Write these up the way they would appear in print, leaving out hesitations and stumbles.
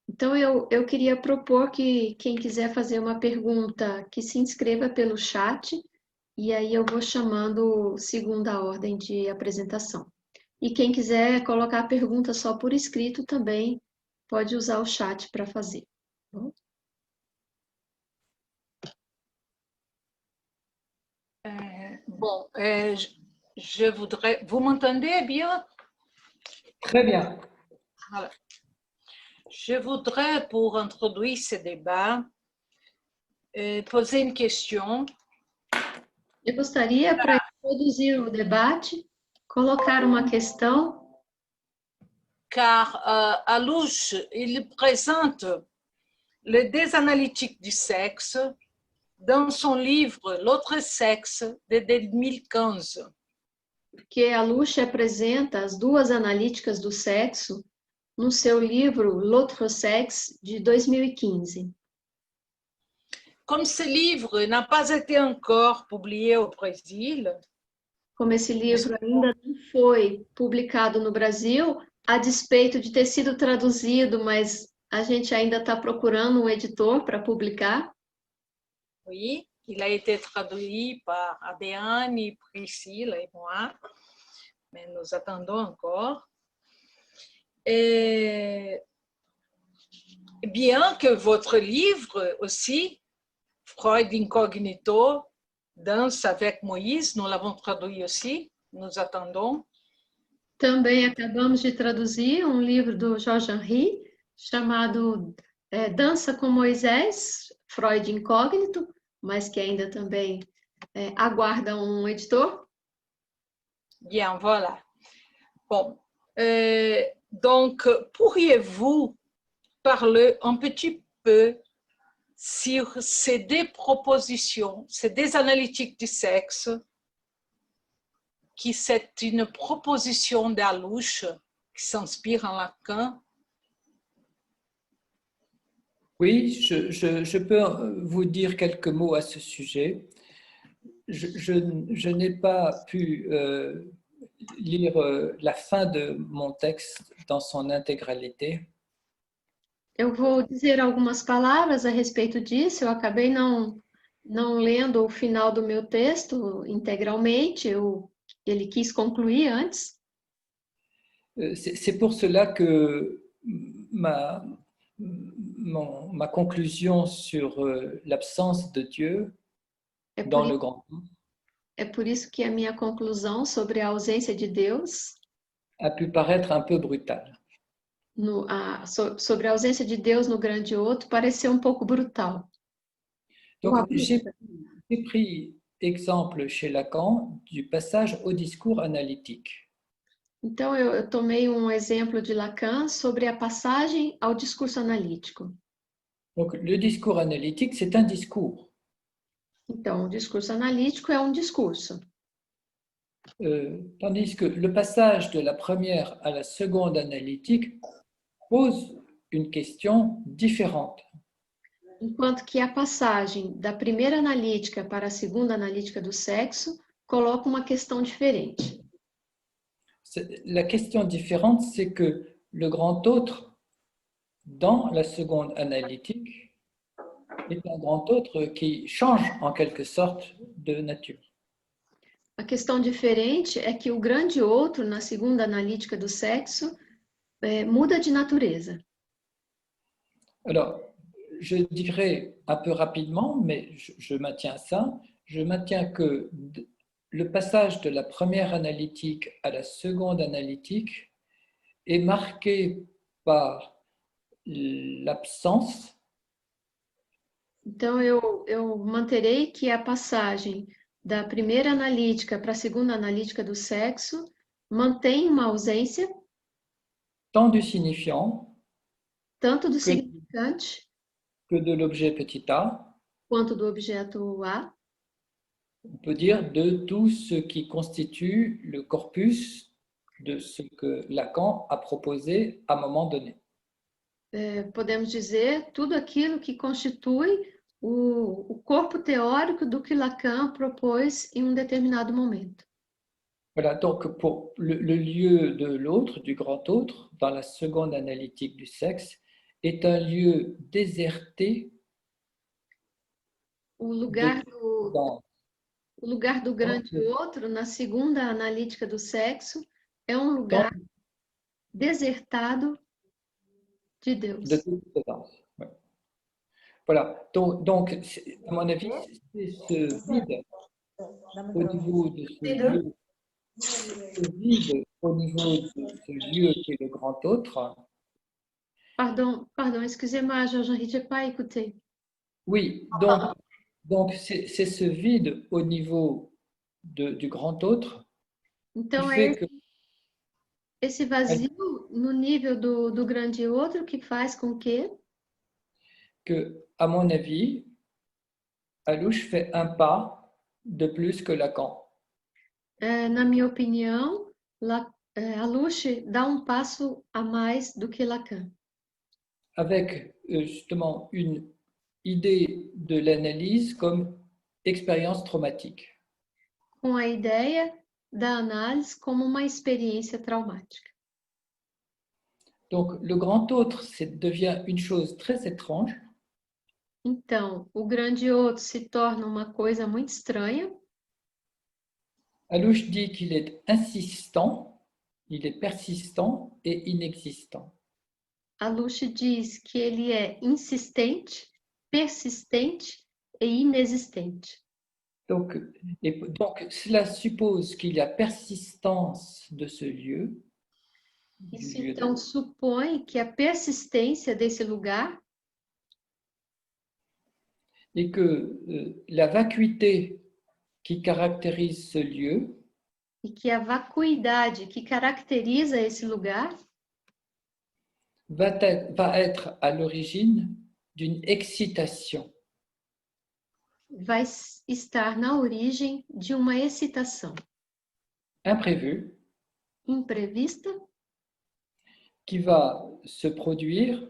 Então, eu queria propor que quem quiser fazer uma pergunta, que se inscreva pelo chat, e aí eu vou chamando segundo a ordem de apresentação. E quem quiser colocar a pergunta só por escrito também pode usar o chat para fazer. Tá bom? Bon, je voudrais... Vous m'entendez bien? Très bien. Voilà. Je voudrais, pour introduire ce débat, poser une question. Eu gostaria, para introduzir o debate, colocar uma questão, Car Alouche, il présente le désanalytique du sexe dans son livre L'autre sexe de 2015. porque a Luche apresenta as duas analíticas do sexo no seu livro L'autre sexe, de 2015. Comme ce livre n'a pas été encore publié au Brésil, Como esse livro ainda não foi publicado no Brasil, a despeito de ter sido traduzido, mas a gente ainda está procurando um editor para publicar. oui, il a été traduit par Adéane, Priscille et moi, mais nous attendons encore. Et bien que votre livre aussi, Freud Incognito, Danse avec Moïse, nous l'avons traduit aussi, nous attendons. Também acabamos de traduzir um livro do Jorge Henry, chamado Dança com Moisés, Freud Incógnito, mas que ainda também aguarda um editor. Bien, voilà. Bon, donc, pourriez-vous parler un petit peu sur ces deux propositions, ces deux analytiques du sexe, qui c'est une proposition d'Alouche qui s'inspire en Lacan? Oui, je peux vous dire quelques mots à ce sujet. Je n'ai pas pu lire la fin de mon texte dans son intégralité. Eu vou dizer algumas palavras a respeito disso. Eu acabei não lendo o final do meu texto integralmente. Ele quis concluir antes. C'est pour cela que ma conclusion sur l'absence de Dieu dans le grand tout É por isso que a minha conclusão sobre a ausência de Deus, a pu paraître un peu brutale. sobre a ausência de Deus no grande outro, pareceu um pouco brutal. Donc, j'ai pris exemple chez Lacan du passage au discours analytique. Então, eu tomei um exemplo de Lacan sobre a passagem ao discurso analítico. Donc, le discours analytique, c'est un discours. Então, o discurso analítico é um discurso. Tandis que le passage de la première à la seconde analytique pose une question différente. Enquanto que a passagem da primeira analítica para a segunda analítica do sexo coloca uma questão diferente. La question différente, c'est que le grand autre, dans la seconde analytique, est un grand autre qui change en quelque sorte de nature. A questão diferente é que o grande outro, na segunda analítica do sexo, muda de natureza. Alors, je dirais un peu rapidement, mais je maintiens ça, je maintiens que le passage de la première analytique à la seconde analytique est marqué par l'absence. Então, eu manterei que a passagem da primeira analítica para a segunda analítica do sexo mantém uma ausência Tant du signifiant tanto do significante que de l'objet petit a, quanto do objeto A. On peut dire de tout ce qui constitue le corpus de ce que Lacan a proposé à un moment donné. Podemos dizer tudo aquilo que constitui o corpo teórico do que Lacan propôs em um determinado momento. Voilà, donc pour le lieu de l'autre, du grand autre, dans la seconde analytique du sexe, est un lieu déserté O lugar dans o lugar do grande outro, na segunda analítica do sexo, é um lugar desertado de Deus. de toute présence. Ouais. Voilà. Donc, à mon avis, c'est ce vide au niveau de ce lieu, ce vide au niveau de ce lieu qui est le grand autre. Pardon, excusez-moi, Jean-Henri, je n'ai pas écouté. Oui, donc c'est ce vide au niveau du grand autre qui Então, é fait que esse vazio no nível do grande outro que faz com à mon avis, Alouche fait un pas de plus que Lacan. na minha opinião, a Luche dá um passo a mais do que Lacan. Avec justement une idée de l'analyse comme expérience traumatique. Com a ideia da análise como uma experiência traumática. Donc le grand autre devient une chose très étrange. Então, o grande outro se torna uma coisa muito estranha. Alouche dit qu'il est insistant, il est persistant et inexistant. A Luche diz que ele é insistente, persistente e inexistente. Donc cela suppose qu'il y a persistance de ce lieu. Isso então supõe que a persistência desse lugar et que la vacuité qui caractérise ce lieu e que a vacuidade que caracteriza esse lugar va être à l'origine d'une excitation. vai estar na origem de uma excitação Imprévue imprevista qui va se produire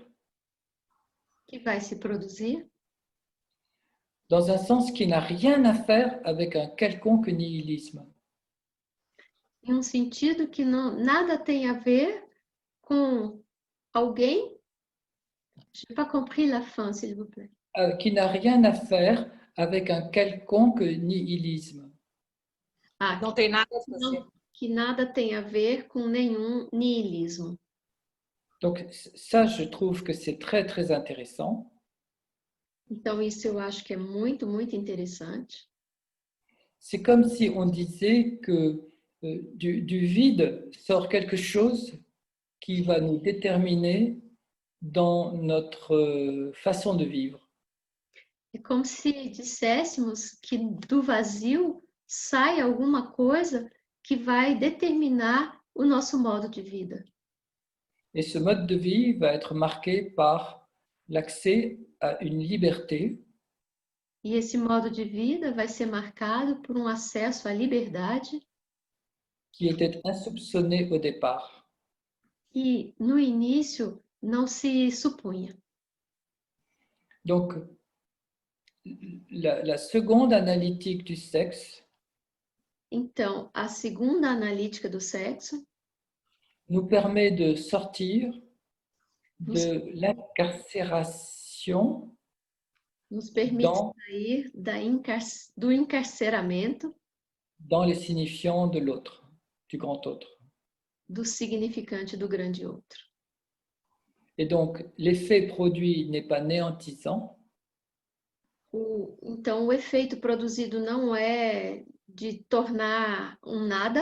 que vai se produzir dans un sens qui n'a rien à faire avec un quelconque nihilisme. em um sentido que nada tem a ver com alguém. Je n'ai pas compris la fin, s'il vous plaît. Qui n'a rien à faire avec un quelconque nihilisme. Ah, Não tem nada a fazer. que nada tem a ver com nenhum nihilismo. Donc ça, je trouve que c'est très, très intéressant. Então, isso eu acho que é muito, muito interessante. C'est comme si on disait que du vide sort quelque chose qui va nous déterminer dans notre façon de vivre. É como se disséssemos que do vazio sai alguma coisa que vai determinar o nosso modo de vida. Et ce mode de vie va être marqué par l'accès à une liberté E esse modo de vida vai ser marcado por um acesso à liberdade qui était insoupçonnée au départ. que no início não se supunha. Donc, la seconde analytique du sexe Então, a segunda analítica do sexo nous permet de sortir de l'incarcération nos permite sair do encarceramento dans les signifiants de l'autre, du grand autre. do significante do grande outro. Et donc, l'effet produit n'est pas néantisant, Então, o efeito produzido não é de tornar um nada,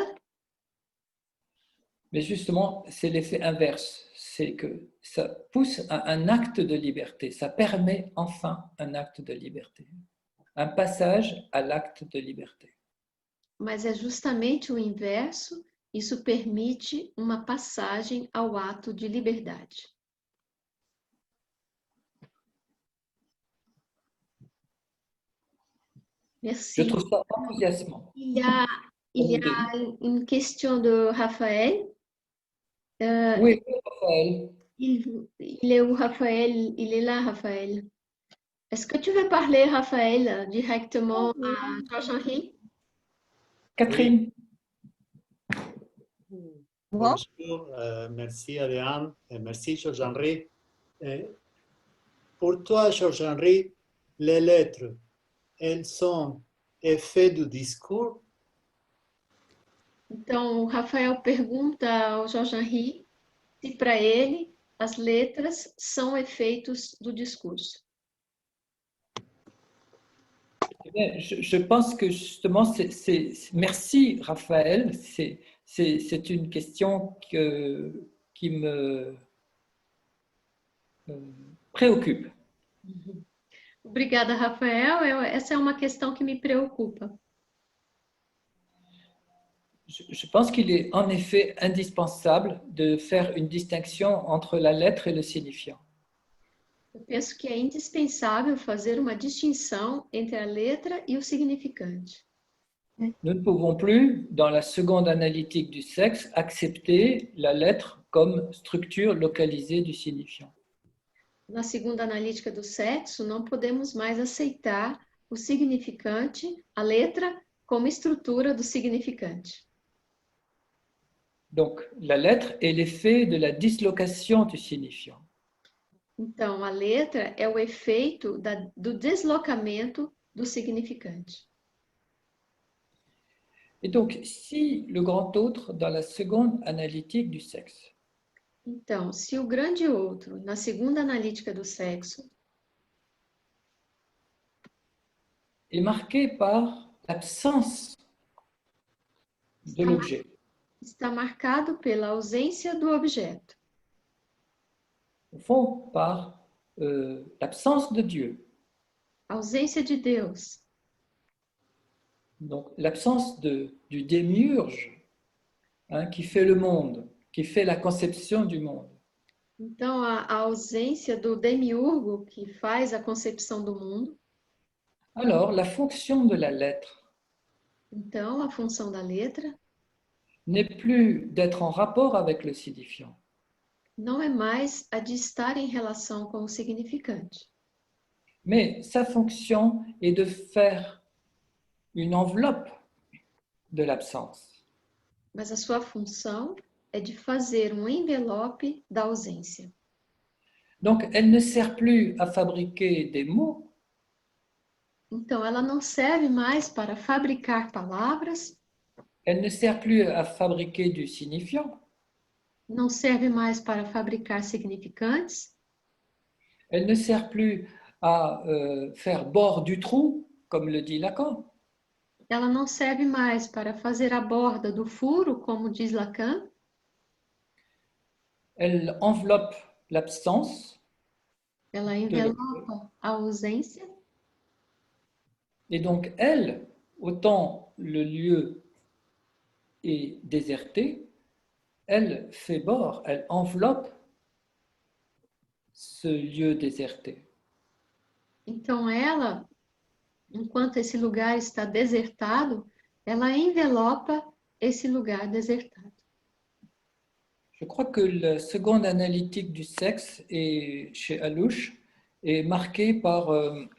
mais justement, c'est l'effet inverse. C'est que ça pousse à un acte de liberté, ça permet enfin un acte de liberté, un passage à l'acte de liberté. mas é justamente o inverso. Isso permite uma passagem ao ato de liberdade. Merci. Je trouve ça enthousiasmant. Il y a une question de Raphaël. Oui, Raphaël. Il est où, Raphaël? Il est là, Raphaël. Est-ce que tu veux parler, Raphaël, directement à Jean-Henri? Catherine. Bonjour, merci Ariane, et merci Jean-Henri. Pour toi, Georges-Henri, les lettres, elles sont effets du discours? Então, o Rafael pergunta ao Jorge Henri se para ele as letras são efeitos do discurso. Eh bien, je pense que justement, merci Raphaël, c'est une question qui me préoccupe. Obrigada, Rafael. Essa é uma questão que me preocupa. Je pense qu'il est en effet indispensable de faire une distinction entre la lettre et le signifiant. Eu penso que é indispensável fazer uma distinção entre a letra e o significante. Nous ne pouvons plus, dans la seconde analytique du sexe, accepter la lettre comme structure localisée du signifiant. Na segunda analítica do sexo, não podemos mais aceitar o significante, a letra, como estrutura do significante. Donc, la lettre est l'effet de la dislocation du signifiant. Então, a letra é o efeito do deslocamento do significante. Et donc, si le grand autre, dans la seconde analytique du sexe, Então, se o grande outro, na segunda analítica do sexo, est marqué par l'absence de l'objet, está marcado pela ausência do objeto, au fond, par l'absence de Dieu, ausência de Deus, donc l'absence du démiurge qui fait le monde, qui fait la conception du monde. então a ausência do demiurgo que faz a concepção do mundo, Alors, la fonction de la lettre então a função da letra n'est plus d'être en rapport avec le signifiant, não é mais a de estar em relação com o significante, mais sa fonction est de faire une enveloppe de l'absence. mas a sua função é de fazer um envelope da ausência. Donc, elle ne sert plus à fabriquer des mots, Então, ela não serve mais para fabricar palavras, elle ne sert plus à fabriquer du signifiant, não serve mais para fabricar significantes, elle ne sert plus à faire bord du trou, comme le dit Lacan. ela não serve mais para fazer a borda do furo, como diz Lacan, Elle enveloppe l'absence ela envelopa a ausência, et donc elle, autant le lieu est déserté, elle fait bord, elle enveloppe ce lieu déserté. então ela, enquanto esse lugar está desertado, ela envelopa esse lugar desertado. Je crois que la seconde analytique du sexe chez Alouche est marquée par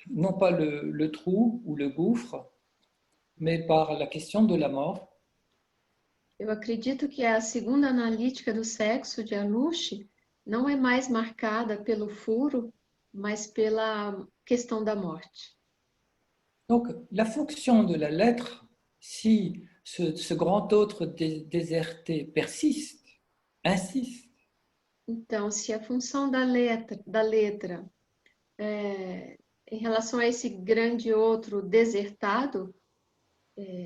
non pas le trou ou le gouffre, mais par la question de la mort. Eu acredito que a segunda analítica do sexo de Aluche não é mais marcada pelo furo, mas pela questão da morte. Donc, la fonction de la lettre, si ce grand autre déserté persiste, insiste, Então, se a função da letra em relação a esse grande outro desertado,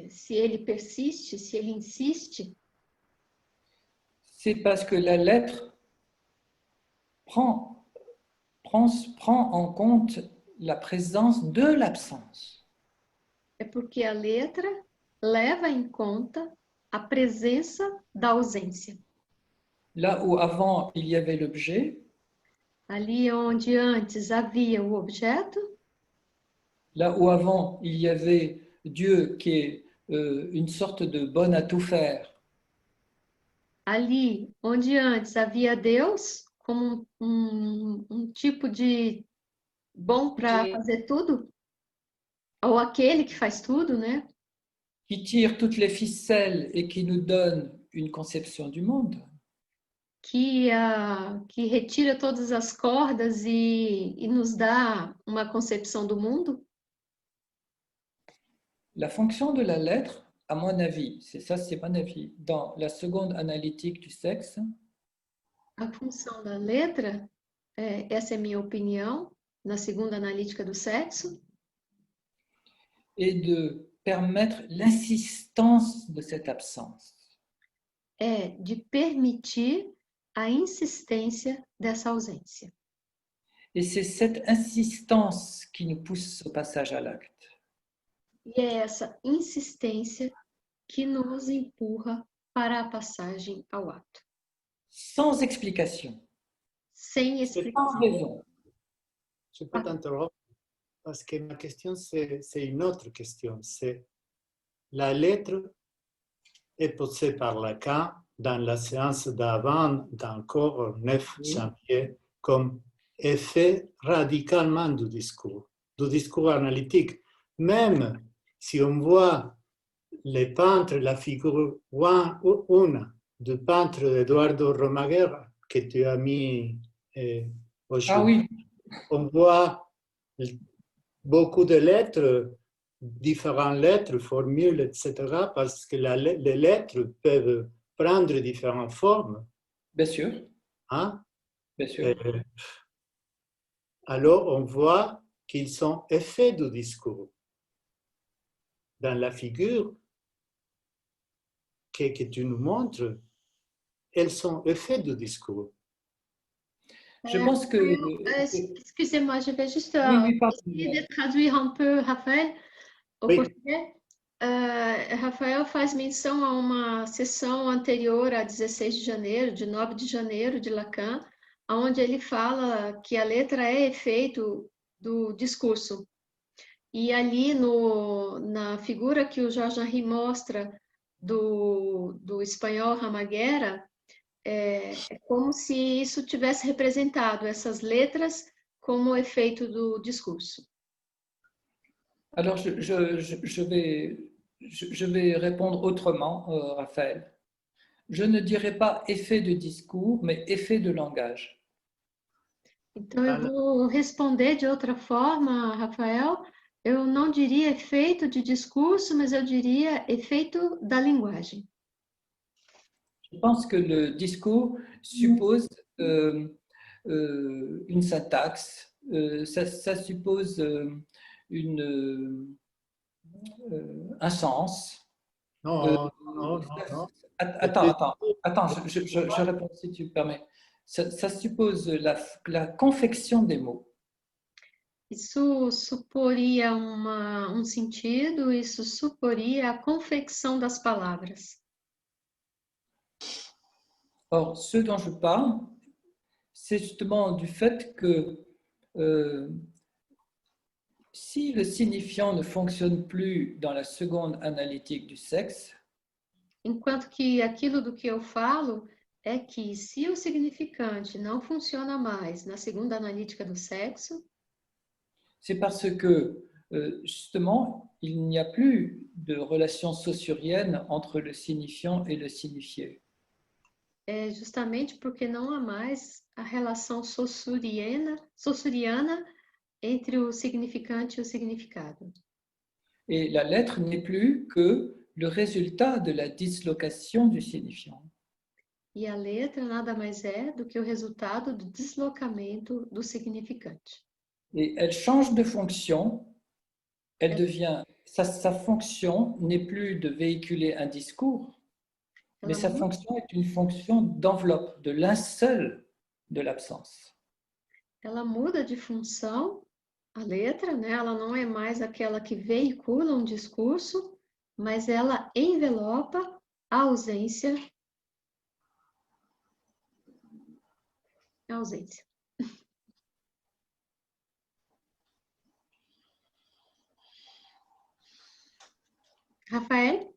se ele persiste, se ele insiste, c'est parce que la lettre prend en compte la présence de l'absence. é porque a letra leva em conta a presença da ausência. Là où avant il y avait l'objet, Ali onde antes havia o objeto, là où avant il y avait Dieu qui est une sorte de bonne à tout faire, ali onde antes havia Deus como um tipo de bom para fazer tudo, ou aquele que faz tudo, né? qui tire toutes les ficelles et qui nous donne une conception du monde. que retira todas as cordas e nos dá uma concepção do mundo? La fonction de la lettre, à mon avis, c'est mon avis, dans la seconde analytique du sexe, A função da letra, essa é minha opinião, na segunda analítica do sexo, est de permettre l'insistance de cette absence. é de permitir a insistência dessa ausência. Et c'est cette insistance qui nous pousse au passage à l'acte. E é essa insistência que nos empurra para a passagem ao ato. Sans explication, Sem sans explicação. raison. Je peux t'interrompre parce que ma question, c'est une autre question. C'est la lettre est posée par Lacan dans la séance d'avant d'un corps 9 janvier comme effet radicalement du discours analytique. Même si on voit les peintres, la figure une du peintre Eduardo Romaguera que tu as mis aujourd'hui. Ah oui, On voit beaucoup de lettres, différentes lettres, formules, etc., parce que les lettres peuvent prendre différentes formes. bien sûr, Hein? bien sûr. Alors, on voit qu'ils sont effets du discours. Dans la figure que tu nous montres, elles sont effets du discours. Je pense que... Excusez-moi, je vais juste Oui, pardon. essayer de traduire un peu, Rafael, au Oui. português. Rafael faz menção a uma sessão anterior a 16 de janeiro, de 9 de janeiro, de Lacan, onde ele fala que a letra é efeito do discurso. E ali na figura que o Jorge Henri mostra do espanhol Ramaguera, é como se isso tivesse representado essas letras como efeito do discurso. Alors, je vais répondre autrement, Raphaël. Je ne dirais pas effet de discours, mais effet de langage. Então, eu vou responder de outra forma, Rafael. Eu não diria efeito de discurso, mas eu diria efeito da linguagem. Je pense que le discours suppose une syntaxe, ça suppose un sens. Non. Attends, je réponds si tu permets. Ça suppose la confection des mots. Isso suporia sentido, isso suporia a confecção das palavras. Or, ce dont je parle, c'est justement du fait que si le signifiant ne fonctionne plus dans la seconde analytique du sexe, enquanto que aquilo do que eu falo é que se o significante não funciona mais na segunda analítica do sexo, c'est parce que justement, il n'y a plus de relation saussurienne entre le signifiant et le signifié. É justamente porque não há mais a relação saussuriana entre o significante e o significado. Et la lettre n'est plus que le résultat de la dislocation du signifiant. E a letra nada mais é do que o resultado do deslocamento do significante. Et elle change de fonction, elle devient, sa fonction n'est plus de véhiculer un discours, mais sa fonction est une fonction d'enveloppe, de linceul de l'absence. Ela muda de função, a letra, né? Ela não é mais aquela que veicula um discurso, mas ela envelopa a ausência. A ausência. Rafael?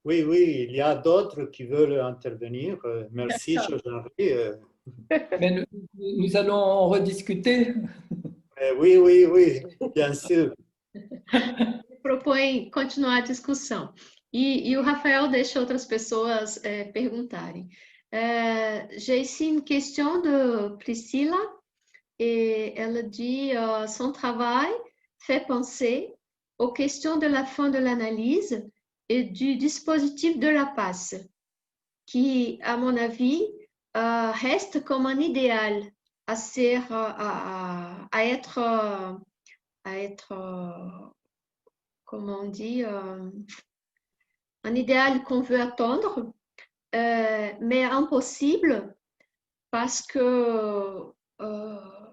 Oui, il y a d'autres qui veulent intervenir. Merci, Georges-Henri. Mais nous allons en rediscuter. Oui, bien sûr. Propõe continuar a discussão. E o Rafael deixa outras pessoas perguntarem. J'ai ici une question de Priscilla et elle dit son travail fait penser aux questions de la fin de l'analyse et du dispositif de la passe, qui, à mon avis, reste comme un idéal à être, comment on dit, un idéal qu'on veut attendre, mais impossible parce que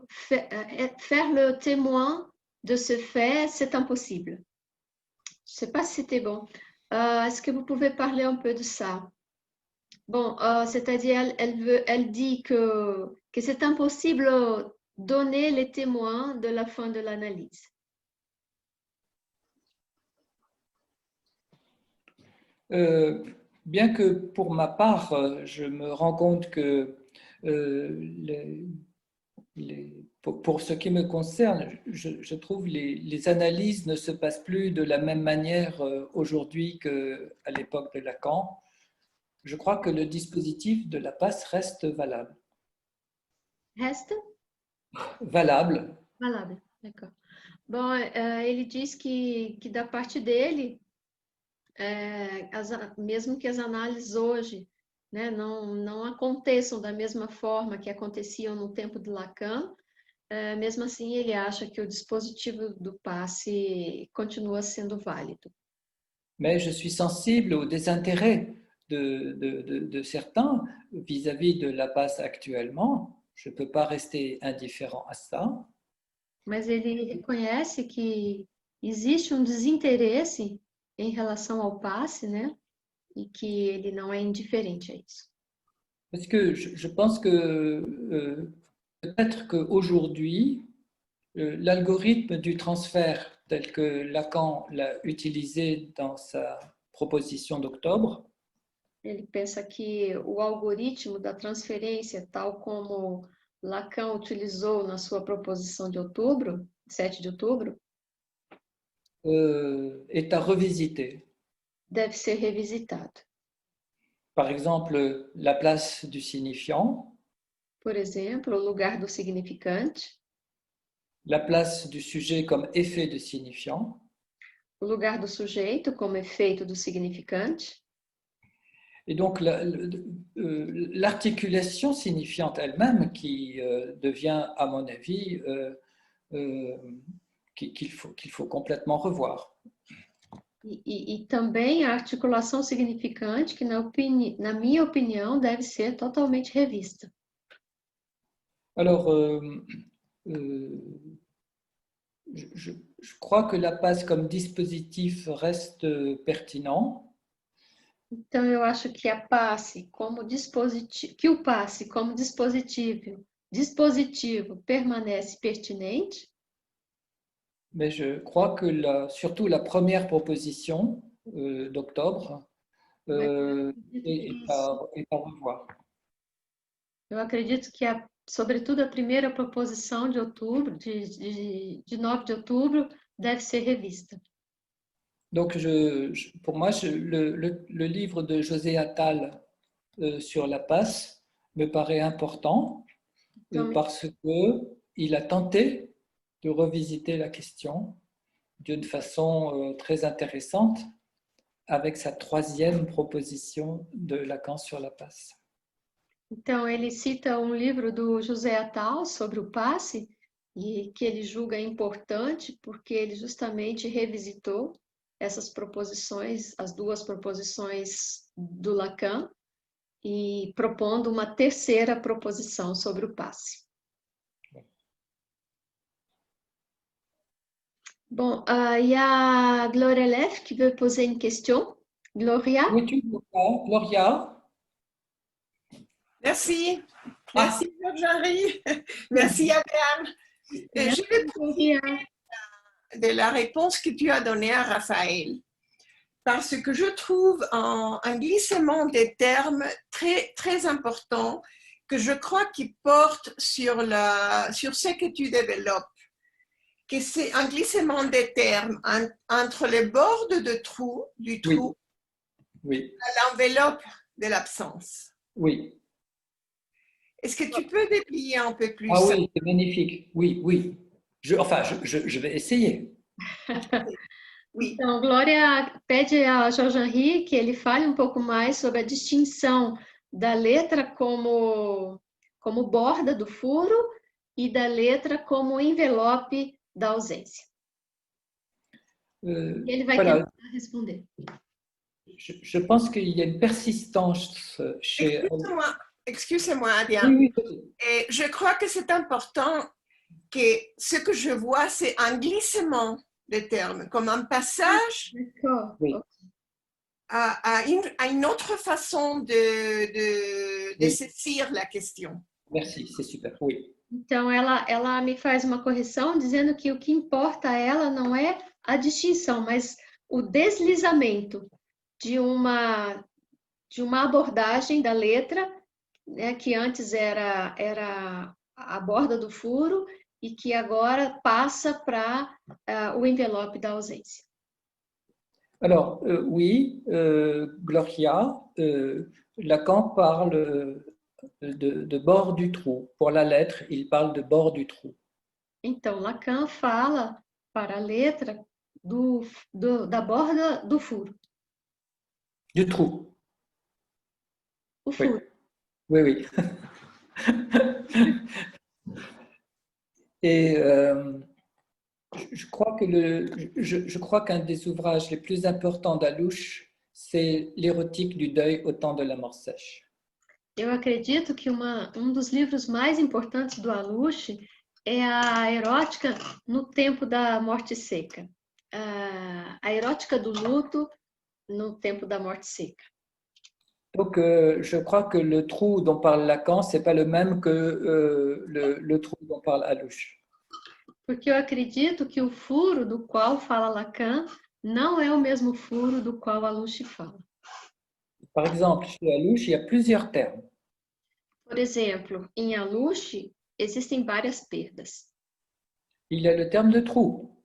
faire le témoin de ce fait, c'est impossible. Je ne sais pas si c'était bon. Est-ce que vous pouvez parler un peu de ça? Bon, c'est-à-dire, elle dit que c'est impossible donner les témoins de la fin de l'analyse. Bien que pour ma part, je me rends compte que pour ce qui me concerne, je trouve les analyses ne se passent plus de la même manière aujourd'hui qu'à l'époque de Lacan. Je crois que le dispositif de la passe reste valable. Reste? Valable. Valable, d'accord. Bom, ele diz que da parte dele, mesmo que as análises hoje, né, não aconteçam da mesma forma que aconteciam no tempo de Lacan, mesmo assim ele acha que o dispositivo do passe continua sendo válido. Mais je suis sensible au désintérêt de certains vis-à-vis de la passe actuellement. Je ne peux pas rester indifférent à ça. Mas ele reconhece que existe um desinteresse em relação ao passe, né? E que ele não é indiferente a isso. Parce que je pense que peut-être qu'aujourd'hui, l'algorithme du transfert tel que Lacan l'a utilisé dans sa proposition d'octobre, Ele pensa que o algoritmo da transferência, tal como Lacan utilizou na sua proposição de outubro, 7 de outubro, est à revisiter. deve ser revisitado. Par exemple, la place du signifiant, Por exemplo, o lugar do significante, la place du sujet comme effet de signifiant, o lugar do sujeito como efeito do significante. et donc l'articulation signifiante elle-même qui devient, à mon avis, qu'il faut complètement revoir. E também a articulação significante, que na minha opinião deve ser totalmente revista. Alors, je crois que la passe comme dispositif reste pertinent. Então eu acho que a passe como dispositivo, que o passe como dispositivo permanece pertinente. Mais je crois que surtout la première proposition d'octobre est à revoir. Eu acredito que, sobretudo, a primeira proposição de outubro, de 9 de outubro, deve ser revista. Donc, pour moi, le livre de José Attal sur la passe me paraît important parce qu'il a tenté de revisiter la question d'une façon très intéressante avec sa troisième proposition de Lacan sur la passe. Então, ele cita um livro do José Attal sobre o passe e que ele julga importante porque ele justamente revisitou essas proposições, as duas proposições do Lacan, e propondo uma terceira proposição sobre o passe. Bon, il y a Gloria Leff qui veut poser une question. Gloria? Oui, Gloria? Merci. Merci, Virginie. Merci, Abraham. Je vais profiter de la réponse que tu as donnée à Raphaël, parce que je trouve un glissement des termes très, très important que je crois qu'il porte sur ce que tu développes, que c'est un glissement des termes entre les bords du trou, Oui, à l'enveloppe de l'absence. oui. Est-ce que tu peux déplier un peu plus Ah ça? oui, c'est magnifique. Oui, oui. Je vais essayer. Oui. Então, Glória pede a Jorge Henri que ele fale um pouco mais sobre a distinção da letra como borda do furo e da letra como envelope da ausência. E ele vai Voilà, tentar responder. je pense qu'il y a une persistance chez... Excusez-moi, Adia. Oui, oui. Et je crois que c'est important que ce que je vois, c'est un glissement de termes, comme un passage D'accord. Oui. à une autre façon de Oui. saisir la question. Merci, c'est super, oui. Então, ela me faz uma correção dizendo que o que importa a ela não é a distinção, mas o deslizamento de uma abordagem da letra, né, que antes era a borda do furo e que agora passa para o envelope da ausência. Alors, oui, Gloria, Lacan parle de bord du trou. Pour la lettre, il parle de bord du trou. Então, Lacan fala para a letra da borda do furo. Du trou. O furo. Oui, oui. Et je crois qu'un des ouvrages les plus importants d'Alouche, c'est l'érotique du deuil au temps de la mort sèche. Eu acredito que dos livros mais importantes do Aluche é a erótica no tempo da morte seca. A erótica do luto no tempo da morte seca. Donc, je crois que le trou dont parle Lacan, ce n'est pas le même que le trou dont parle Alouche. Porque eu acredito que o furo do qual fala Lacan não é o mesmo furo do qual Aluche fala. Par exemple, chez Alouche, il y a plusieurs termes. Por exemplo, em Aluche existem várias perdas. Il y a le terme de trou.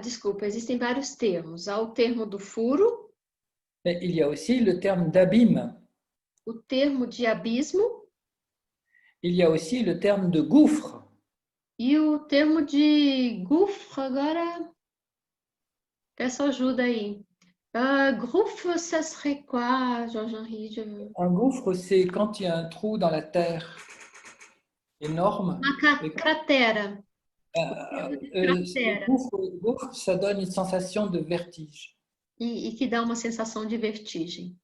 Desculpa, existem vários termos. Há o termo do furo, Mais il y a aussi le terme d'abîme. o termo de abismo Il y a aussi le terme de gouffre. e o termo de gouffre. Agora, peço ajuda aí. Gouffre, ça serait quoi, Georges-Henri? Un gouffre, c'est quand il y a un trou dans la terre énorme. Uma cratera. Gouffre, ça donne une sensation de vertige. E que dá uma sensação de vertigem.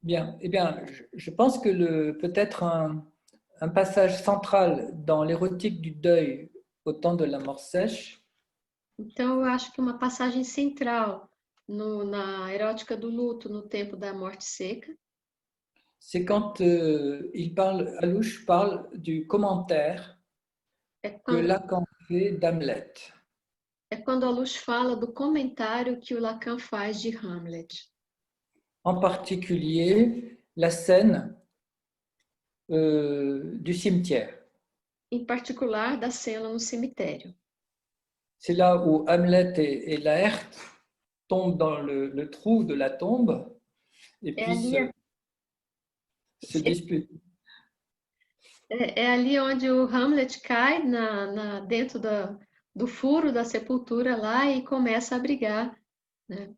Bien, eh bien, je pense que peut-être un passage central dans l'érotique du deuil au temps de la mort sèche. Então, eu acho que uma passagem central na erótica do luto no tempo da morte seca. C'est quand Alouche parle du commentaire que Lacan fait d'Hamlet. É quando Alouche fala do comentário que o Lacan faz de Hamlet. En particulier, la scène du cimetière. Em particular, da cena no cemitério. C'est là où Hamlet et Laërte tombent dans le trou de la tombe et puis se disputent. É ali onde o Hamlet cai dentro do furo da sepultura lá e começa a brigar, né?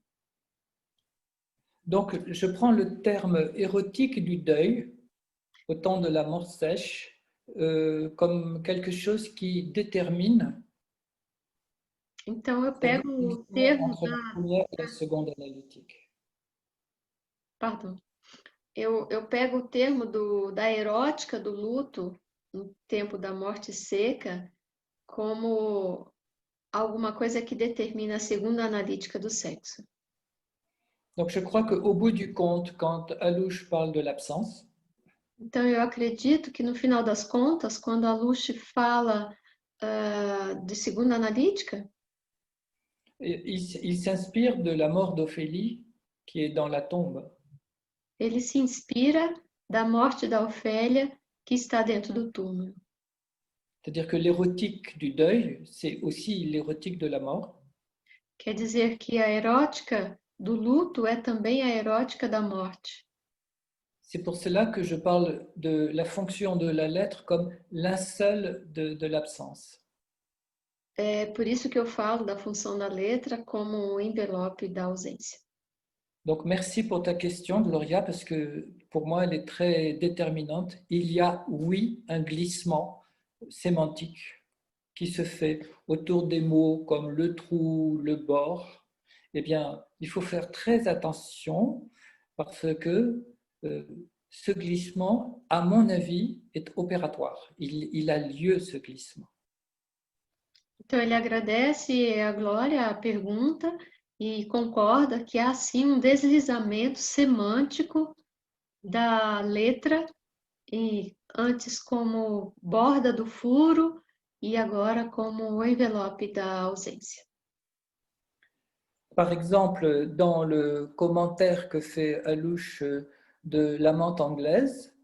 Donc, je prends le terme érotique du deuil au temps de la mort sèche comme quelque chose qui détermine Então, eu pego o termo entre la première et la seconde analytique. Pardon. Eu pego o termo da erótica do luto no tempo da morte seca como alguma coisa que determina a segunda analítica do sexo. Donc, je crois qu'au bout du compte, quand Alouche parle de l'absence, então, eu acredito que no final das contas, quando Alouche fala de segunda analítica, il s'inspire de la mort d'Ophélie qui est dans la tombe. Ele se inspira da morte da Ofélia que está dentro do túmulo. C'est-à-dire que l'érotique du deuil, c'est aussi l'érotique de la mort. Quer dizer que a erótica do luto é também a erótica da morte. C'est pour cela que je parle de la fonction de la lettre comme linceul de l'absence. É por isso que eu falo da função da letra como um envelope da ausência. Donc merci pour ta question, Gloria, parce que pour moi, elle est très déterminante. Il y a, oui, un glissement sémantique qui se fait autour des mots comme le trou, le bord. Eh bien, il faut faire très attention parce que ce glissement, à mon avis, est opératoire. Il a lieu, ce glissement. Então, ele agradece a Glória a pergunta e concorda que há, sim, um deslizamento semântico da letra, e antes como borda do furo e agora como o envelope da ausência. Par exemple, dans le commentaire que fait Alouche de l'amante anglaise,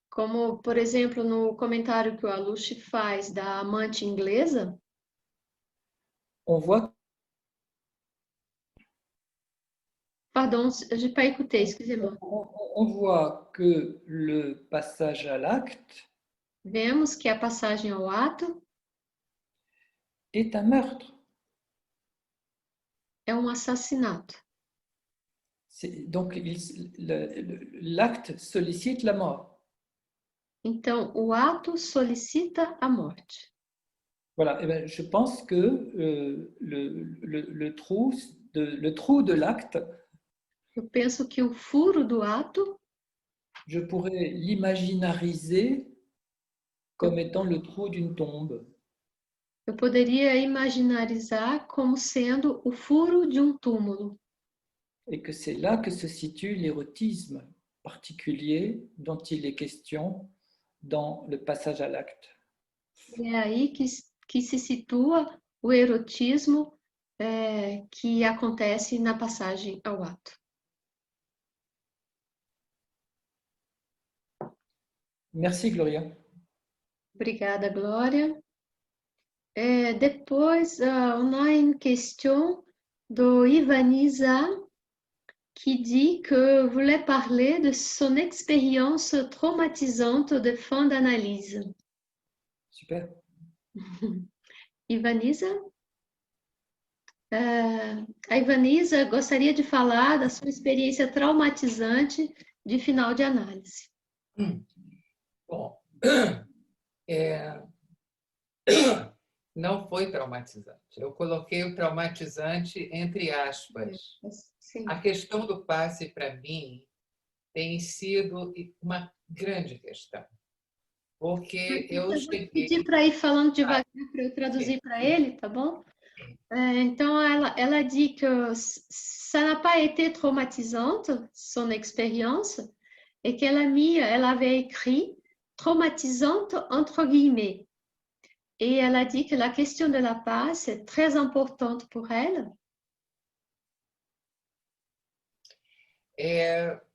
Como, por exemplo, no comentário que o Aluche faz da amante inglesa, on voit pardon, j'ai pas écouté, excusez-moi. on voit que le passage à l'acte Vemos que a passagem ao ato est un meurtre. é um assassinato. Donc, l'acte sollicite la mort. Então, o ato solicita a morte. Voilà, eh bien, je pense que le trou de l'acte, Eu penso que o furo do ato, je pourrais l'imaginariser comme étant le trou d'une tombe. eu poderia imaginarizar como sendo o furo de um túmulo. Et que c'est là que se situe l'érotisme particulier dont il est question dans le passage à l'acte. É aí que se situa o erotismo que acontece na passagem ao ato. Merci, Gloria. Obrigada, Glória. Depois, on a une question de Ivanisa qui dit que voulait parler de son expérience traumatisante de fin d'analyse. Super. Ivanisa? A Ivanisa gostaria de falar da sua experiência traumatizante de final de análise. Bom, não foi traumatizante. Eu coloquei o traumatizante entre aspas. Sim. A questão do passe, para mim, tem sido uma grande questão. Porque eu vou cheguei... pedir para ir falando devagar para eu traduzir para ele, tá bom? Então, ela dit que ça n'a pas été traumatisante, son expérience, et elle avait écrit traumatisante entre guillemets. Et elle a dit que la question de la passe est très importante pour elle.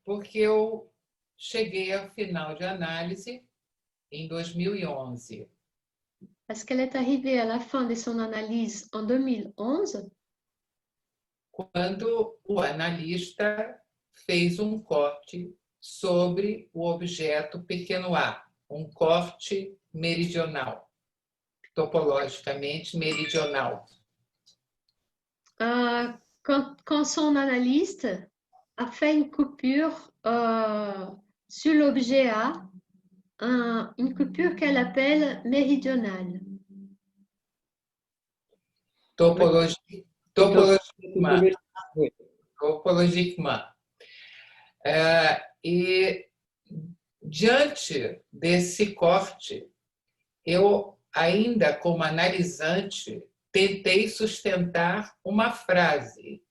Porque eu cheguei ao final de análise em 2011. Parce qu'elle est arrivée à la fin de son analyse en 2011. Quando o analista fez corte sobre o objeto pequeno a, corte meridional, topologicamente meridional. Quand son analyste a fait une coupure sur l'objet A, une coupure qu'elle appelle méridionale. Topologiquement. E diante desse corte, eu ainda como analisante tentei sustentar uma frase.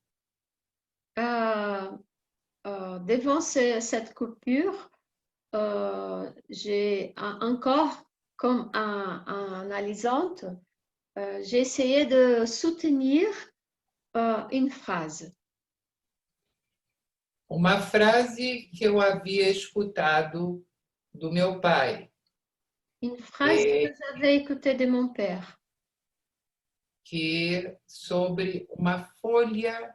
Devant cette coupure, j'ai encore, comme analysante, j'ai essayé de soutenir une phrase. Uma frase que eu havia escutado do meu pai. Une phrase que j'avais écoutée de mon père. Que sobre uma folha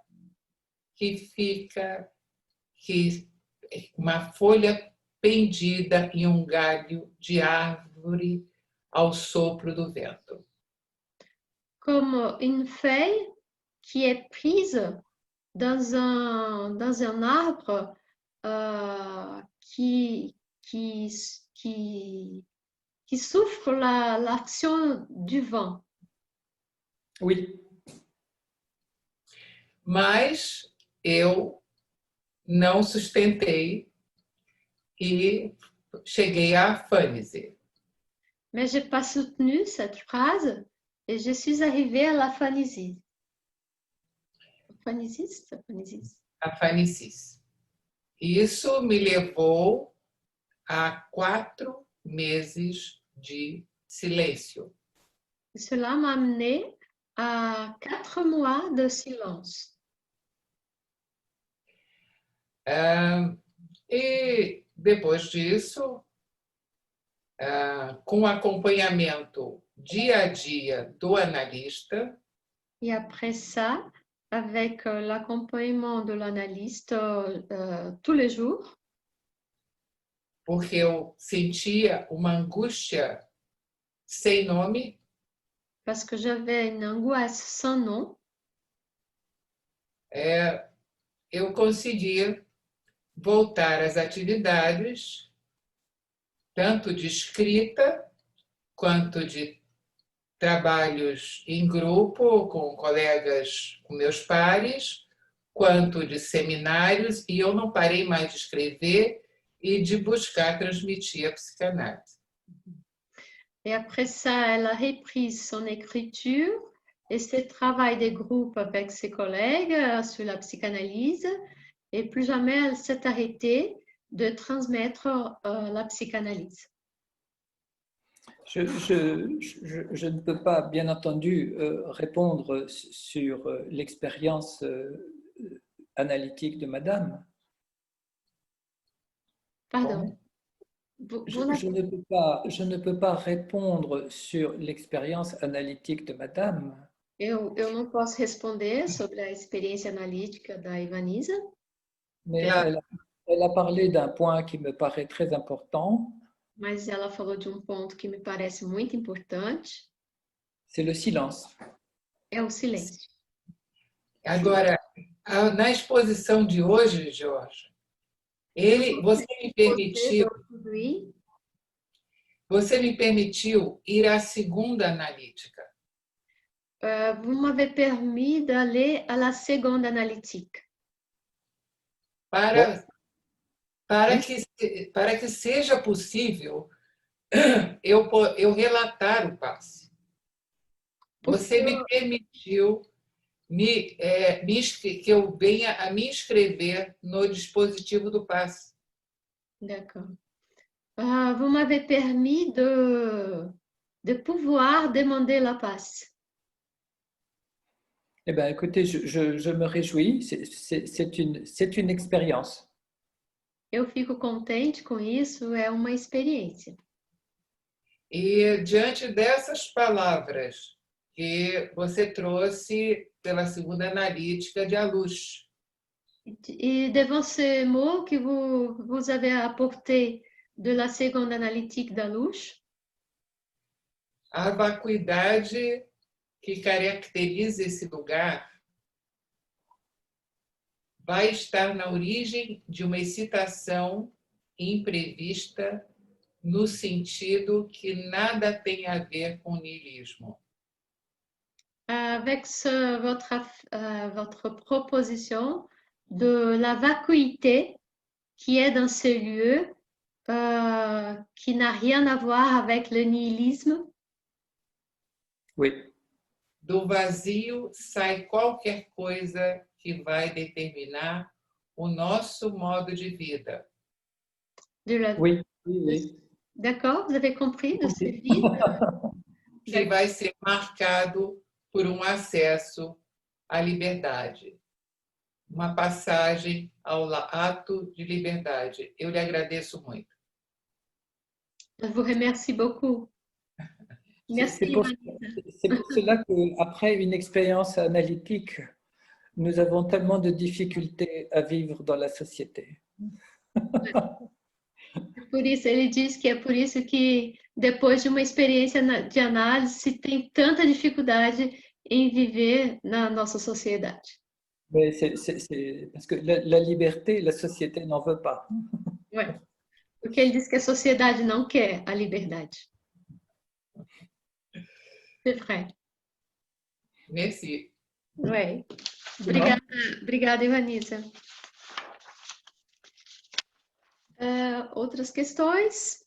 que fica uma folha pendida em um galho de árvore ao sopro do vento. Comme une feuille qui est prise dans un arbre qui souffre l'action du vent. Oui, Mas eu não sustentei e cheguei à Fanise. Mais je n'ai pas soutenu cette phrase et je suis arrivée à la Phanisie. A Fanicis. Isso me levou a 4 meses de silêncio. Cela m'a amené à 4 mois de silence. E depois disso, com acompanhamento dia a dia do analista, Et après ça, avec l'accompagnement de l'analyste tous les jours, porque eu sentia uma angústia sem nome, parce que j'avais une angoisse sans nom, eu consegui voltar às atividades, tanto de escrita, quanto de trabalhos em grupo, com colegas, com meus pares, quanto de seminários, e eu não parei mais de escrever e de buscar transmitir a psicanálise. et après ça, elle a repris son écriture et ses travaux de groupe avec ses collègues sur la psychanalyse, et plus jamais elle s'est arrêtée de transmettre la psychanalyse. je ne peux pas, bien entendu, répondre sur l'expérience analytique de Madame. Pardon. Je ne peux pas répondre sur l'expérience analytique de Madame. Eu não posso responder sobre a experiência analítica da Ivanisa, Mais elle a parlé d'un point qui me paraît très important, mas ela falou de ponto que me parece muito importante, c'est le silence. é o silêncio. Agora, na exposição de hoje, Jorge, você me permitiu ir à segunda analítica. Vous m'avez permis d'aller à la seconde analytique. Para que seja possível eu relatar o passe. Você me permitiu que eu venha a me inscrever no dispositivo do passe. D'accord. Vous m'avez permis de pouvoir demander la passe. Eh bien, écoutez, je me réjouis, c'est une expérience. Eu fico contente com isso, é uma experiência. E diante dessas palavras que você trouxe pela segunda analítica de Alush, Et devant ces mots que vous avez apportés de la seconde analytique d'Alush, a vacuidade que caracteriza esse lugar vai estar na origem de uma excitação imprevista no sentido que nada tem a ver com niilismo. avec votre proposition de la vacuité qui est dans ce lieu, qui n'a rien à voir avec le nihilisme. Oui. Do vazio sai qualquer coisa que vai determinar o nosso modo de vida. Oui, oui. D'accord, vous avez compris de ce vide que vai ser marcado por acesso à liberdade, uma passagem ao ato de liberdade. Eu lhe agradeço muito. Je vous remercie beaucoup. Merci. C'est pour cela qu'après une expérience analytique nous avons tellement de difficultés à vivre dans la société. Por isso, ele diz que é por isso que, depois de uma experiência de análise, se tem tanta dificuldade em viver na nossa sociedade. Mais c'est parce que la liberté, la société n'en veut pas. Ué, porque ele diz que a sociedade não quer a liberdade. C'est vrai. Merci. Ué. Obrigada, Ivanisa. Outras questões?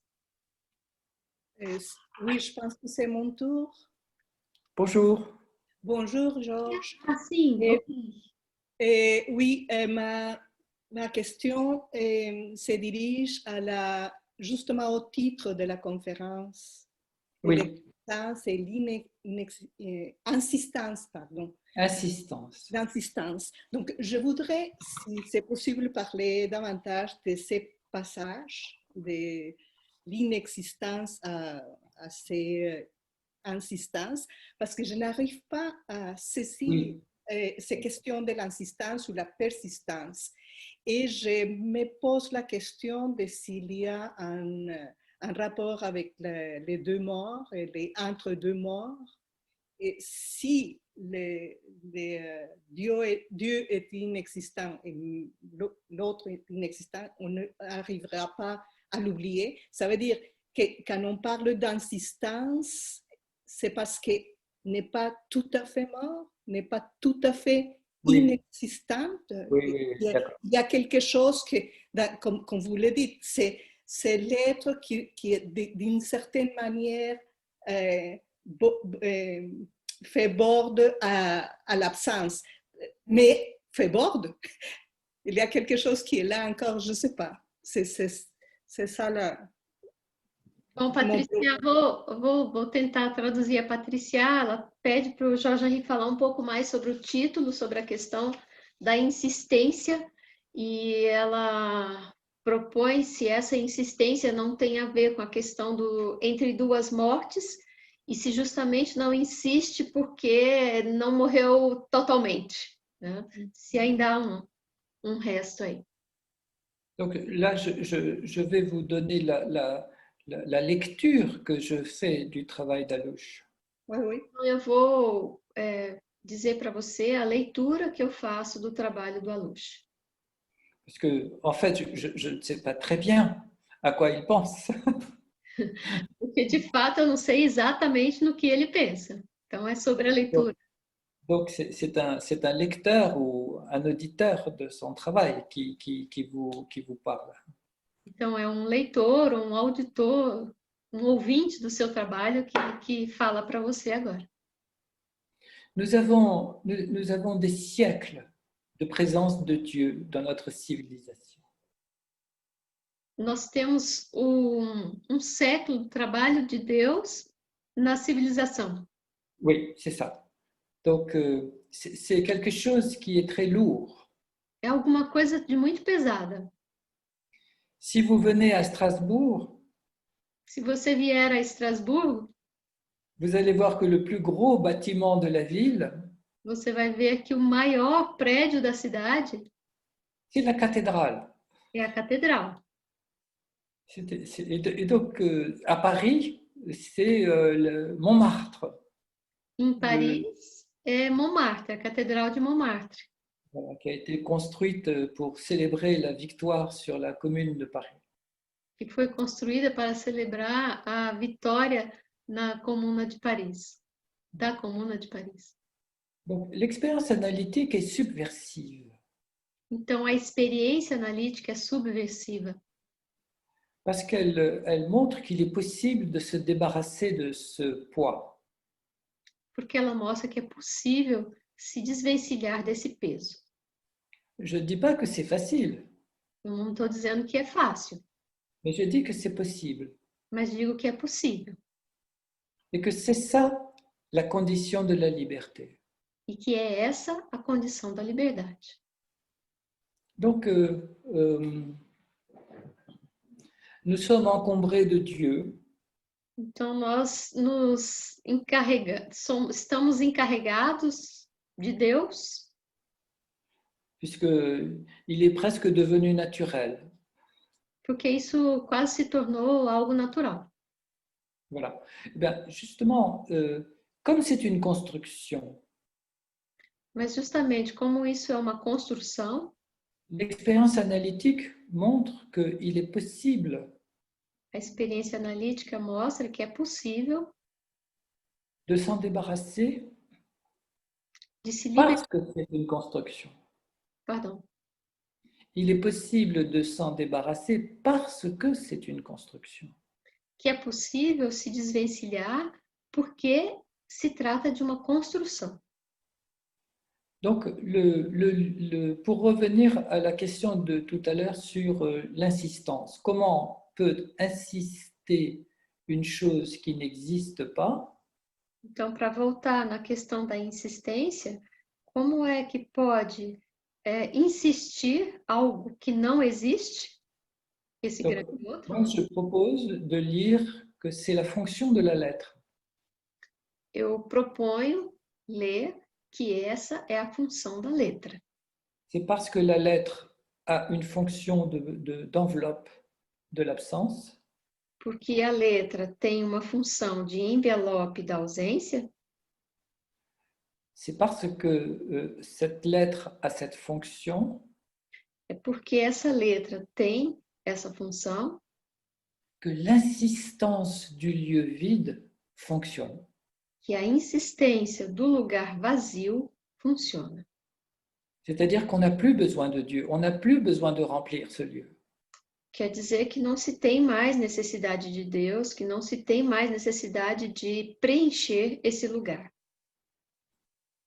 Oui, je pense que c'est mon tour. Bonjour. Bonjour, Georges. Ah, sim. Oui, ma question se dirige justement au titre de la conférence. Oui. C'est l'insistance, pardon. Insistance. L'insistance. Donc, je voudrais, si c'est possible, parler davantage de ces passages, de l'inexistence à ces insistances, parce que je n'arrive pas à saisir ces questions de l'insistance ou la persistance. Et je me pose la question de s'il y a un rapport avec les deux morts et les entre deux morts. Et si Dieu est inexistant et l'autre est inexistant, on n'arrivera pas à l'oublier. Ça veut dire que quand on parle d'insistance, c'est parce qu'il n'est pas tout à fait mort, n'est pas tout à fait inexistante. Oui, il y a quelque chose que, comme vous le dites, c'est l'être qui d'une certaine manière fait borde à l'absence. Mais fait borde, il y a quelque chose qui est là encore, je ne sais pas. C'est ça là. Bom, Patrícia, vou tentar traduzir. A Patrícia, ela pede para o Jorge Henri falar um pouco mais sobre o título, sobre a questão da insistência, e ela propõe se essa insistência não tem a ver com a questão do entre duas mortes, e se justamente não insiste porque não morreu totalmente, né? Se ainda há um resto aí. Donc là, je vais vous donner la lecture que je fais du travail d'Alouche. Oui. Então, eu vou dizer para você a leitura que eu faço do trabalho do Alouche. Parce que, en fait, je ne sais pas très bien à quoi il pense. Porque, de fato, eu não sei exatamente no que ele pensa. Então, é sobre a leitura. Donc, c'est un lecteur ou un auditeur de son travail qui vous parle. Então, é um leitor, um auditor, um ouvinte do seu trabalho que fala para você agora. Nous avons des siècles de présence de Dieu dans notre civilisation. Nós temos um século de trabalho de Deus na civilização. Oui, c'est ça. Donc, c'est quelque chose qui est très lourd. É alguma coisa de muito pesada. Si vous venez à Strasbourg, se você vier a Estrasburgo, vous allez voir que le plus gros bâtiment de la ville, você vai ver que o maior prédio da cidade, c'est la cathédrale. É a catedral. Et donc, à Paris, c'est Montmartre. Em Paris, é Montmartre, a catedral de Montmartre. Qui a été construite pour célébrer la victoire sur la Commune de Paris. Que foi construída para celebrar a vitória na Comuna de Paris, da Comuna de Paris. Donc, l'expérience analytique est subversive. Então, a experiência analítica é subversiva. Parce qu'elle montre qu'il est possible de se débarrasser de ce poids. Porque ela mostra que é possível se desvencilhar desse peso. Je ne dis pas que c'est facile. Eu não estou dizendo que é fácil. Mais je dis que c'est possible. Mas digo que é possível. Et que c'est ça la condition de la liberté. E que é essa a condição da liberdade. Donc, nous sommes encombrés de Dieu. Então, nós estamos encarregados de Deus. puisqu'il est presque devenu naturel. Porque isso quase se tornou algo natural. Voilà. Eh bien, justement, comme c'est une construction, Mas justamente como isso é uma construção, l'expérience analytique montre qu'il est possible a experiência analítica mostra que é possível de s'en débarrasser de se libertar. parce que c'est une construction. Pardon. Il est possible de s'en débarrasser parce que c'est une construction. Que é possível se desvencilhar porque se trata de uma construção. Donc, pour revenir à la question de tout à l'heure sur l'insistance, comment peut insister une chose qui n'existe pas? Então, para voltar na questão da insistência, como é que pode insistir algo que não existe? Esse Donc, grande outro. moi, je propose de lire que c'est la fonction de la lettre. Eu proponho ler que essa é a função da letra. C'est parce que la lettre a une fonction d'enveloppe de l'absence Porque a letra tem uma função de envelope da ausência, c'est parce que cette lettre a cette fonction é porque essa letra tem essa função que l'insistance du lieu vide fonctionne. que a insistência do lugar vazio funciona. C'est-à-dire qu'on n'a plus besoin de Dieu, on n'a plus besoin de remplir ce lieu. Quer dizer que não se tem mais necessidade de Deus, que não se tem mais necessidade de preencher esse lugar.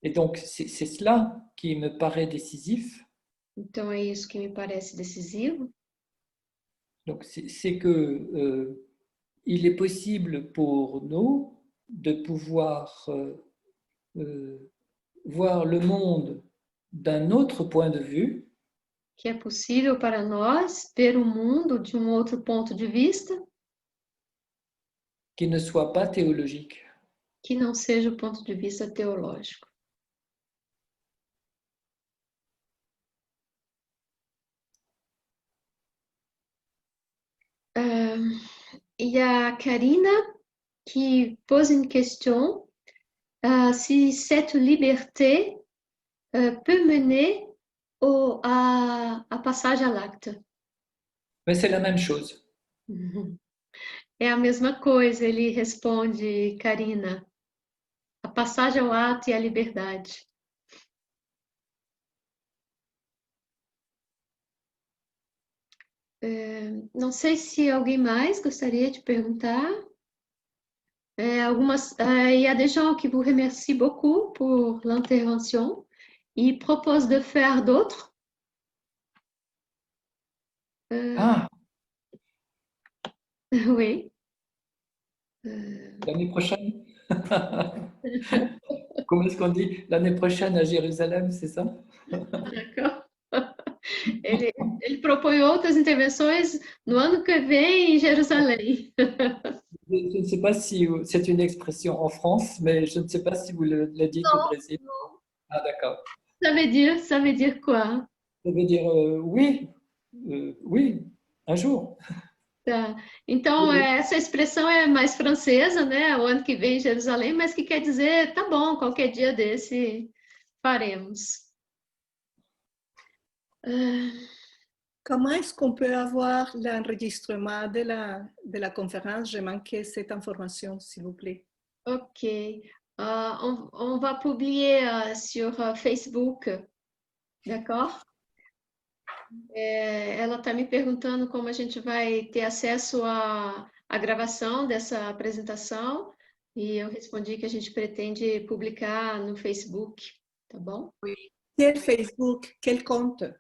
Et donc, c'est cela qui me paraît décisif. Então, é isso que me parece decisivo. Donc, c'est que il est possible pour nous de pouvoir voir le monde d'un autre point de vue. Que é possível para nós ver o mundo de um outro ponto de vista, Qui ne soit pas théologique. que não seja o ponto de vista teológico. Il y a Karina qui pose une question. Si cette liberté peut mener à passage à l'acte. Mais c'est la même chose. É a mesma coisa, ele responde, Karina. A passagem ao ato e a liberdade. Não sei se alguém mais gostaria de perguntar. Il y a des gens qui vous remercient beaucoup pour l'intervention. Ils proposent de faire d'autres. Ah, Oui. l'année prochaine. Comment est-ce qu'on dit l'année prochaine à Jérusalem, c'est ça? D'accord. Ele propõe outras intervenções no ano que vem em Jerusalém. Je ne sais pas si c'est une expression en France, mais je ne sais pas si vous le dites au Brésil. Non. Ah, d'accord. Ça veut dire quoi? Ça veut dire oui, oui, un jour. Tá. Então, essa expressão é mais francesa, né? O ano que vem em Jerusalém, mas que quer dizer, tá bom, qualquer dia desse faremos. Comment est-ce qu'on peut avoir l'enregistrement de la conférence? J'ai manqué cette information, s'il vous plaît. Ok. On va publier sur Facebook, d'accord? Ela está me perguntando como a gente vai ter acesso à gravação dessa apresentação e eu respondi que a gente pretende publicar no Facebook, tá bom? Quel Facebook? Quel compte?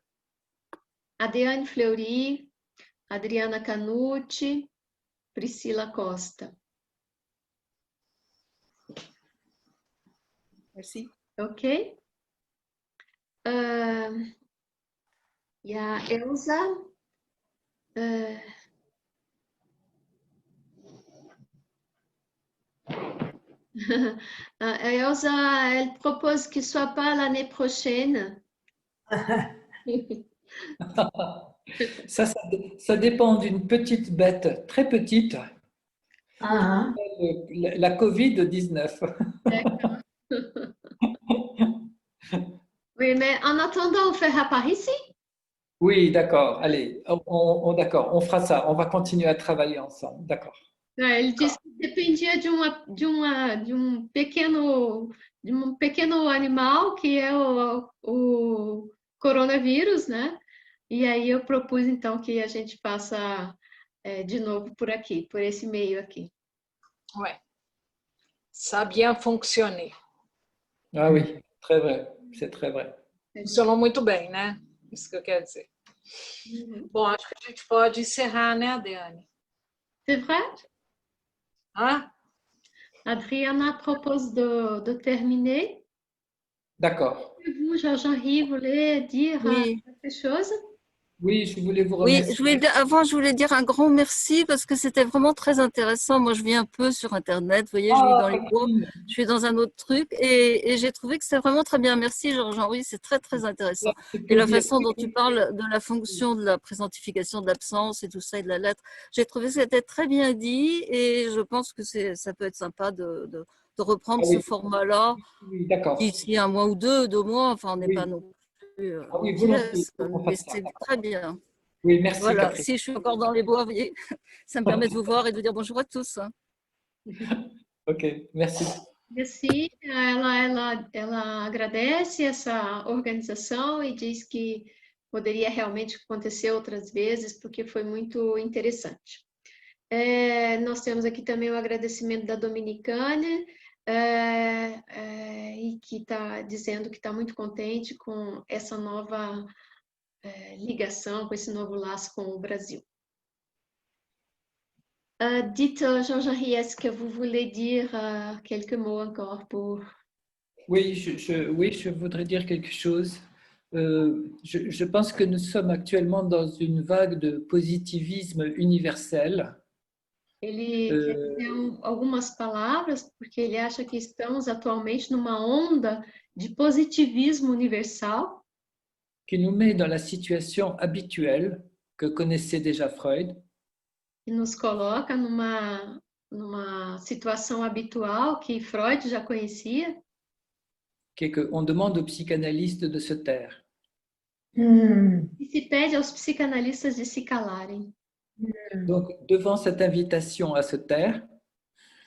Adriane Fleury, Adriana Canucci, Priscila Costa. Merci. Ok? E a Elsa. A Elsa, elle propose qu'il ne soit pas l'année prochaine. Ça dépend d'une petite bête très petite, Ah, la Covid-19. D'accord. Oui, mais en attendant, on fera par ici. Oui, d'accord. Allez, d'accord, on fera ça. On va continuer à travailler ensemble. D'accord. Ele disse que dependia de um pequeno animal que é o coronavírus, né? E aí eu propus então que a gente faça de novo por aqui, por esse meio aqui. Ouais. Ça a bien fonctionné. Ah oui, très vrai. C'est très vrai. Funcionou muito bem, né? Isso que eu quero dizer. Uhum. Bom, acho que a gente pode encerrar, né, Adriane? C'est vrai? Hã? Adriana propose de terminer. D'accord. Vous, Jean-Henri, voulez dire Oui. quelque chose? Oui, je voulais vous Oui, remercier. je voulais dire un grand merci parce que c'était vraiment très intéressant. Moi, je vis un peu sur Internet, vous voyez, je vis dans les bois, je suis dans un autre truc et j'ai trouvé que c'est vraiment très bien. Merci, Jean-Henri, c'est très, très intéressant. Et la façon dont tu parles de la fonction de la présentification de l'absence et tout ça et de la lettre, j'ai trouvé que c'était très bien dit et je pense que ça peut être sympa de reprendre ce format-là Oui, d'accord. d'ici un mois ou deux mois. Enfin, on n'est Oui. pas non plus Oui, volontiers. mais c'est très bien. Oui, merci, Voilà, Catherine. si je suis encore dans les bois, vous voyez, ça me permet de vous voir et de vous dire bonjour à tous. Ok, merci. Merci. Ela agradece essa organização e diz que poderia realmente acontecer outras vezes, porque foi muito interessante. Nós temos aqui também o agradecimento da Dominicana, e que está dizendo que está muito contente com essa nova ligação, com esse novo laço com o Brasil. Dites, Jean-Henri, est-ce que vous voulez dire quelques mots encore pour... Oui, je voudrais dire quelque chose. Je pense que nous sommes actuellement dans une vague de positivisme universel. Ele quer dizer algumas palavras, porque ele acha que estamos atualmente numa onda de positivismo universal qui nous met dans la situation habituelle que connaissait déjà Freud, que nos coloca numa situação habitual que Freud já conhecia, qui est qu'on demande aux psychanalystes de se taire. e se pede aos psicanalistas de se calarem. Donc, devant cette invitation à se taire,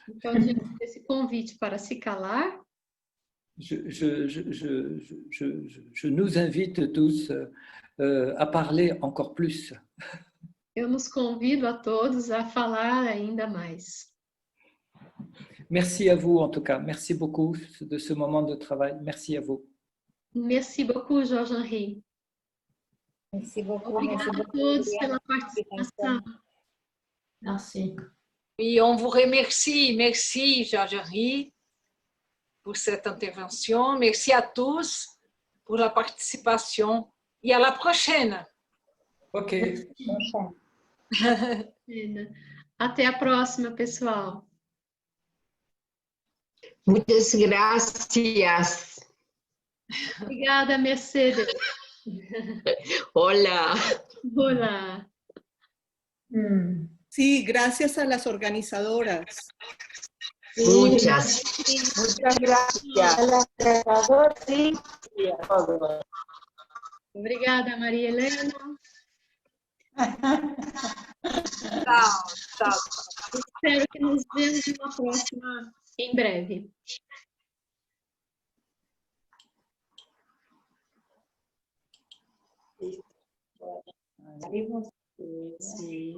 Então, diante desse convite para se calar, je nous invite tous à parler encore plus. eu nos convido a todos a falar ainda mais. Merci à vous en tout cas. Merci beaucoup de ce moment de travail. Merci à vous. Merci beaucoup, Georges-Henri. merci beaucoup. Obrigada Merci a beaucoup. todos pela participação. Merci. Et on vous remercie. Merci, Georges-Henri, pour cette intervention. Merci à tous pour la participation. Et à la prochaine. Ok. Até a próxima, pessoal. Muchas gracias. Obrigada, Mercedes. Hola. Hola. Sí, gracias a las organizadoras. Muchas. Muchas gracias. Sí. Obrigada, Maria Helena. Tchau, tchau. Espero que nos vemos numa próxima em breve. Arriba. Sí.